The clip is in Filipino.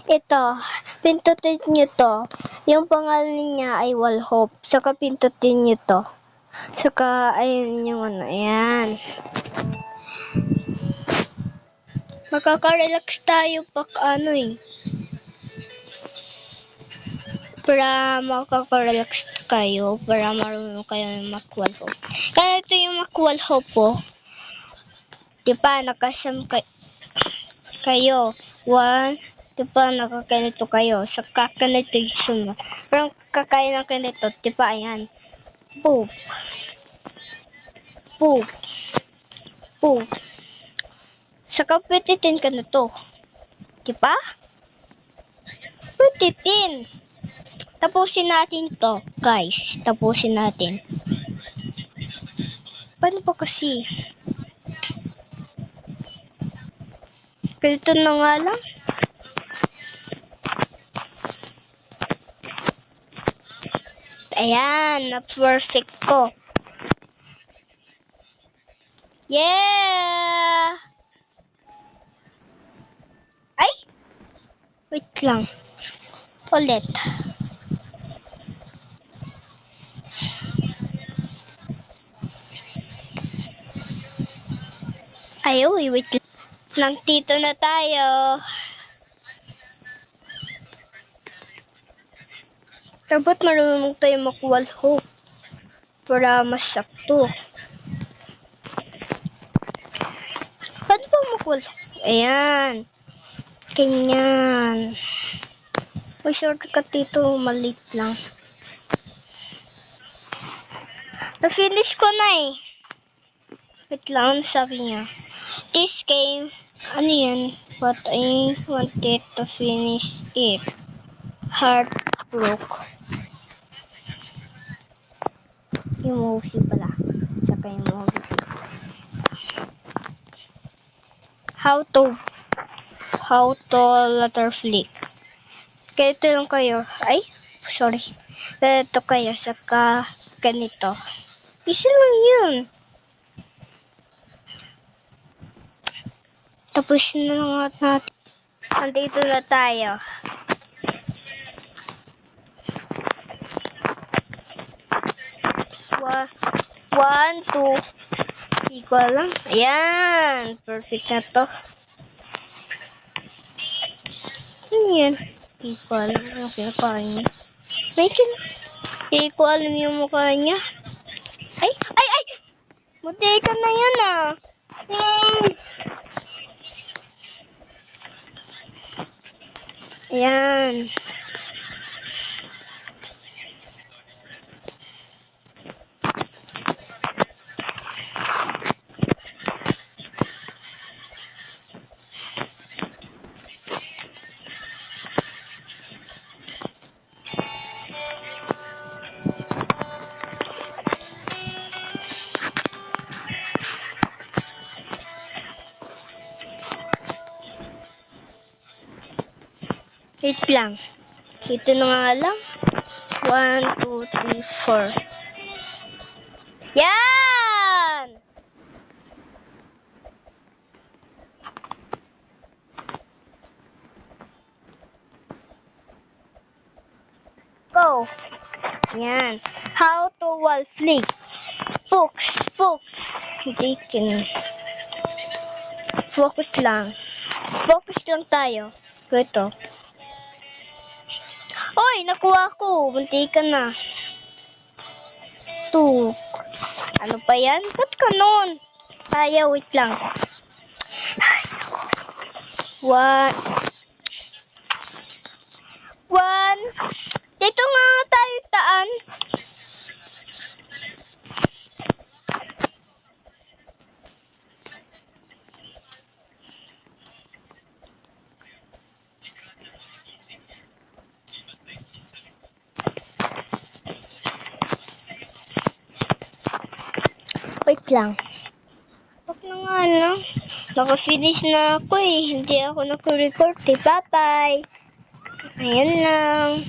Ito, pindutin nyo to. Yung pangalan niya ay Wallhope. Saka pindutin nyo to. Saka, ayun yung ano, ayan. Makaka-relax tayo pag ano eh. Para makaka-relax kayo, para marunong kayo mag-Wallhope. Kaya ito yung mag-Wallhope po. Diba, nakasam kayo. 1, diba, nakakanito kayo. Sa kakanito yung parang kakain ng kanito. Diba, ayan. Poop. Poop. Poop. Saka petitin ka na to. Diba? Petitin. Tapusin natin to, guys. Tapusin natin. Paano ba kasi? Ganito na nga lang. Ayan, na-perfect ko. Yeah! Ay! Wait lang. Ulit. Ay, wait lang. Nandito na tayo. Dapat marunong tayo mag-Wallhope para masakto. Paano ba mag-Wallhope? Ayan. Ganyan. May shortcut dito. Malit lang. Na-finish ko na eh. Wait lang, sabi niya. This game, ano yan? But I wanted to finish it. Heartbroke. Yung movie pala. Saka yung movie. How to letter flick. Kaya ito lang kayo. Ay, sorry. Ito kayo. Saka ganito. Isa lang yun. Tapos na nga natin. Andito na tayo. One, two. Hindi ko alam. Ayan. Perfect na to. Ano yan? Hindi ko alam yung mukha niya. Hindi ko alam yung mukha niya. Ay! Muti ka na yan ah. Ayan. Wait lang. Ito na nga lang. 1, 2, 3, 4. Yan! Go! Yan. How to wall flick. Spook. Hindi kin. Focus lang tayo. Ito. Oy, nakuha ko. Munti ka na. 2. Ano pa yan? Ba't ganun? Kaya, wait lang. 1. Dito nga tayo taan. Wait lang. Wag na nga na. Naka-finish na ako eh. Hindi ako naka-record eh. Bye-bye. Ayan lang.